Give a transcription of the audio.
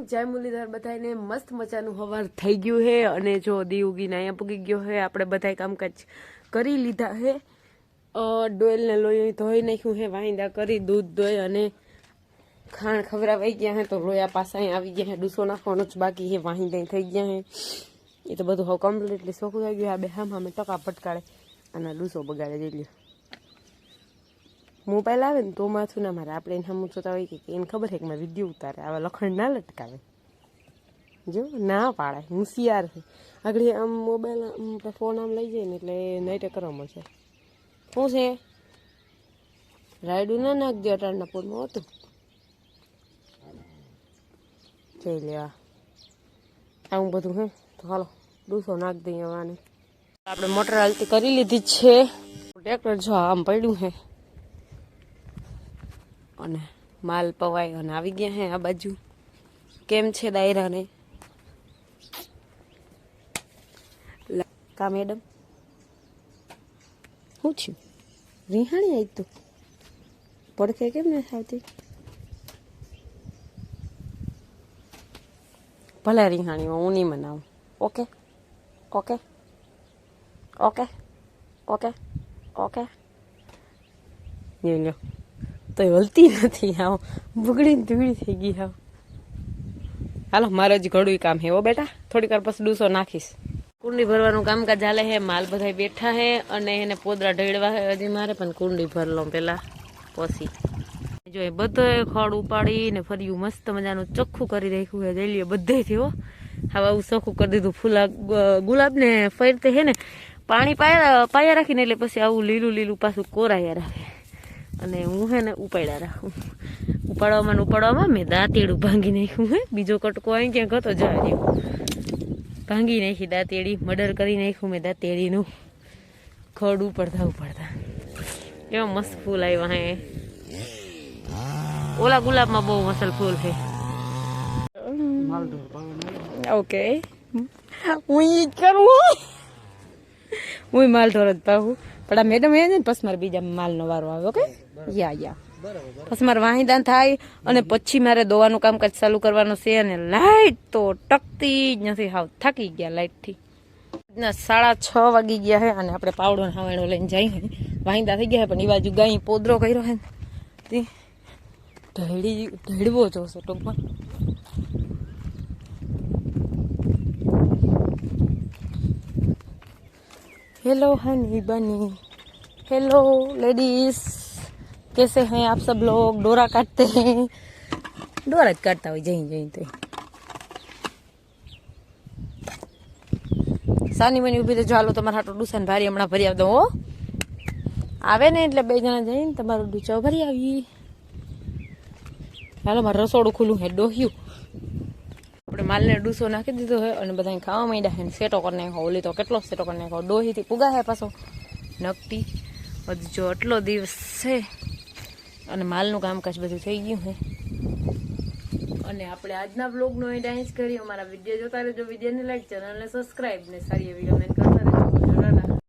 જય મુરલીધર બધાને મસ્ત મજાનું હવાર થઈ ગયું હે અને જો દી ઉગીને અહીંયા પૂગી ગયો હે આપણે બધાય કામકાજ કરી લીધા હે ડોયલને લોહી ધોઈ નાખ્યું હે વાંદા કરી દૂધ ધોઈ અને ખાણ ખવડાવાઈ ગયા હે તો રોયા પાસા અહીં આવી ગયા હે ડૂસો નાખવાનો જ બાકી હે વાંદા થઈ ગયા હે એ તો બધું હવે કમ્પ્લીટલી સોખું થઈ ગયું આ બે હામે ટકા ફટકાડે અને ડૂસો બગાડે જઈ લ્યો મોબાઈલ આવે ને તો માથું ના મારે આપણે એને સામું જોતા હોય કે એને ખબર છે કે મેં વિડીયો ઉતારે આવા લખણ ના લટકાવે જો ના પાડે હોશિયાર છે આગળ આમ મોબાઈલ ફોન આમ લઈ જાય ને એટલે નાઈટે કરવા મળશે શું છે રાયડું ના નાખજો અટાણના પોળમાં હતું જોઈ લેવા આવું બધું હે તો હાલો ડૂસો નાખ દઈએ આને આપણે મોટર હાલતી કરી લીધી છે ટ્રેક્ટર જો આમ પડ્યું હે અને માલ પવાય અને આવી ગયા હે આ બાજુ કેમ છે ડાયરાને કા મેડમ શું થયું રીહાણી આવી તું પડખે કેમ નથી આવતી ભલે રીહાણીમાં હું નહીં મનાવું okay okay okay okay okay લ્યો તો હલતી નથી આવ બગડીને ધૂળી થઈ ગઈ આવ હાલો મારે જ ઘણું કામ હે ઓ બેટા થોડીક વાર પછી ડૂસો નાખીશ કુંડી ભરવાનું કામકાજ ચાલે હે માલ બધા બેઠા હે અને એને પોદરા ઢળવા હે હજી મારે પણ કુંડી ભર લઉં પેલા પછી જો એ બધો ખડ ઉપાડીને ફર્યું મસ્ત મજાનું ચોખ્ખું કરી રાખ્યું હે જઈ લ્યો બધેથી હો હવે આવું ચોખ્ખું કરી દીધું ફૂલા ગુલાબને ફરતે હે ને પાણી પાયા રાખીને એટલે પછી આવું લીલું લીલું પાછું કોરાયા રાખે અને હું હે ને ઉપાડ્યા રાખું ઉપાડવામાં મેં દાંતેડું ભાંગી નાખ્યું હે બીજો કટકો અહીં ક્યાંક હતો જાય રહ્યો ભાંગી નાખી દાંતેડી મર્ડર કરી નાખ્યું મેં દાંતેડીનું ખડ ઉપાડતા એવા મસ્ત ફૂલ આવ્યા હે ઓલા ગુલાબમાં બહુ મસલ ફૂલ છે ઓકે હું ઈ કરું હું માલ ઢોર જ પાવું પણ આ મેડમ એ ને પછી મારે બીજા માલનો વારો આવે ઓકે યા પછી મારે વાહિદાન થાય અને પછી મારે દોવાનું કામકાજ ચાલુ કરવાનું છે અને લાઈટ તો ટકતી જ નથી હાવ થાકી ગયા લાઈટથી 6:30 વાગી ગયા છે અને આપણે પાવડો હાવેણો લઈને જઈએ વાહિદા થઈ ગયા પણ એ બાજુ ગાય પોદરો કર્યો છે ને ઢળવો જોશે ટૂંકમાં हेलो हनी बनी हेलो लेडीज कैसे हैं आप सब लोग डोरा काटते हैं डोरा ज काटता हो जहीं तो सानी मनी उभी तो चालो તમારા હાટો ડુસન ભારી હમણાં ભરી આવ દો આવે ને એટલે બે જણા જઈને તમારું ડૂચો ભરી આવી હાલો મારું રસોડું ખુલ્લું હે ડોહ્યું આપણે માલને ડૂસો નાખી દીધો હોય અને બધા ખાવા માંડ્યા હે સેટો કરી નાખો ઓલી તો કેટલો સેટો કરી નાખો ડોહીથી પુગા હે પાછો નકટી હજી જો આટલો દિવસ છે અને માલનું કામકાજ બધું થઈ ગયું હે અને આપણે આજના બ્લોગનો એ ડાન્સ કરી અમારા વિડીયો જોતા રહેજો વિડીયોને લાઈક ચેનલને સબસ્ક્રાઈબ ને સારી એવી કમેન્ટ કરજો